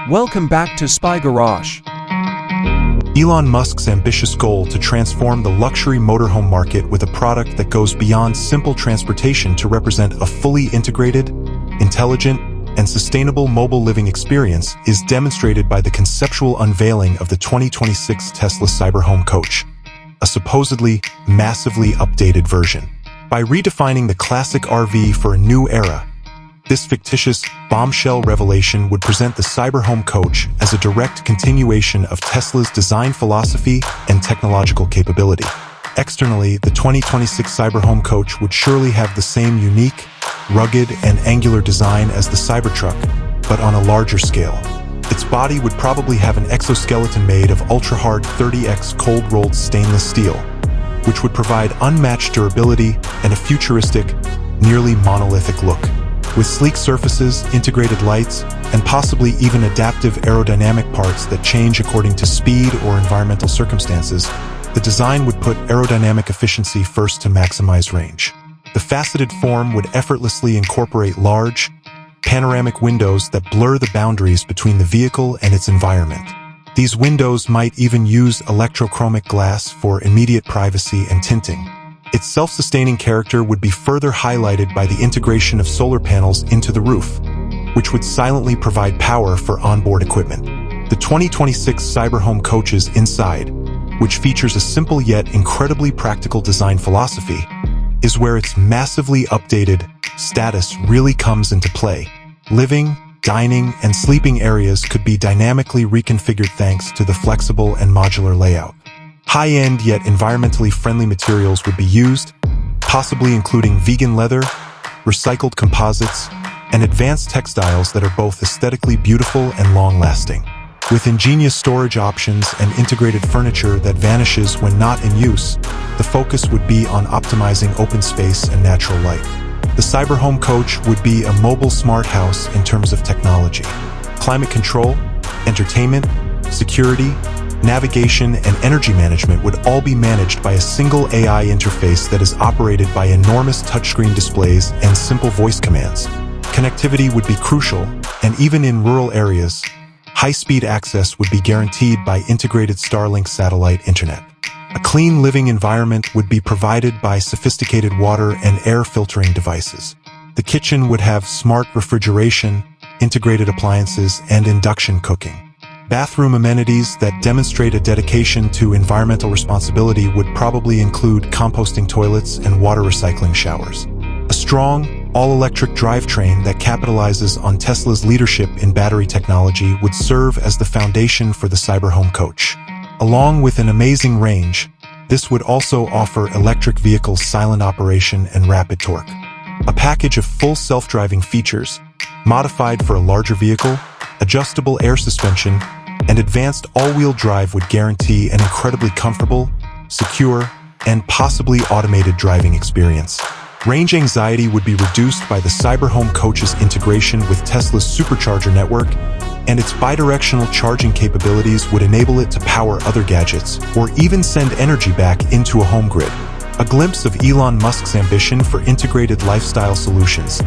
Welcome back to Spy Garage. Elon Musk's ambitious goal to transform the luxury motorhome market with a product that goes beyond simple transportation to represent a fully integrated, intelligent, and sustainable mobile living experience is demonstrated by the conceptual unveiling of the 2026 Tesla CyberHome Coach, a supposedly massively updated version. By redefining the classic RV for a new era, this fictitious bombshell revelation would present the CyberHome Coach as a direct continuation of Tesla's design philosophy and technological capability. Externally, the 2026 CyberHome Coach would surely have the same unique, rugged, and angular design as the Cybertruck, but on a larger scale. Its body would probably have an exoskeleton made of ultra-hard 30x cold-rolled stainless steel, which would provide unmatched durability and a futuristic, nearly monolithic look. With sleek surfaces, integrated lights, and possibly even adaptive aerodynamic parts that change according to speed or environmental circumstances, the design would put aerodynamic efficiency first to maximize range. The faceted form would effortlessly incorporate large, panoramic windows that blur the boundaries between the vehicle and its environment. These windows might even use electrochromic glass for immediate privacy and tinting. Its self-sustaining character would be further highlighted by the integration of solar panels into the roof, which would silently provide power for onboard equipment. The 2026 CyberHome Coach's inside, which features a simple yet incredibly practical design philosophy, is where its massively updated status really comes into play. Living, dining, and sleeping areas could be dynamically reconfigured thanks to the flexible and modular layout. High-end yet environmentally friendly materials would be used, possibly including vegan leather, recycled composites, and advanced textiles that are both aesthetically beautiful and long-lasting. With ingenious storage options and integrated furniture that vanishes when not in use, the focus would be on optimizing open space and natural light. The CyberHome Coach would be a mobile smart house in terms of technology. Climate control, entertainment, security, navigation, and energy management would all be managed by a single AI interface that is operated by enormous touchscreen displays and simple voice commands. Connectivity would be crucial, and even in rural areas, high-speed access would be guaranteed by integrated Starlink satellite internet. A clean living environment would be provided by sophisticated water and air filtering devices. The kitchen would have smart refrigeration, integrated appliances, and induction cooking. Bathroom amenities that demonstrate a dedication to environmental responsibility would probably include composting toilets and water recycling showers. A strong, all-electric drivetrain that capitalizes on Tesla's leadership in battery technology would serve as the foundation for the CyberHome Coach. Along with an amazing range, this would also offer electric vehicles silent operation and rapid torque. A package of full self-driving features, modified for a larger vehicle, adjustable air suspension, and advanced all-wheel drive would guarantee an incredibly comfortable, secure, and possibly automated driving experience. Range anxiety would be reduced by the CyberHome Coach's integration with Tesla's supercharger network, and its bidirectional charging capabilities would enable it to power other gadgets or even send energy back into a home grid. A glimpse of Elon Musk's ambition for integrated lifestyle solutions.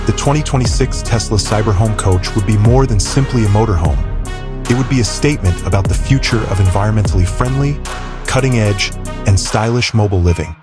The 2026 Tesla CyberHome Coach would be more than simply a motorhome. It would be a statement about the future of environmentally friendly, cutting-edge, and stylish mobile living.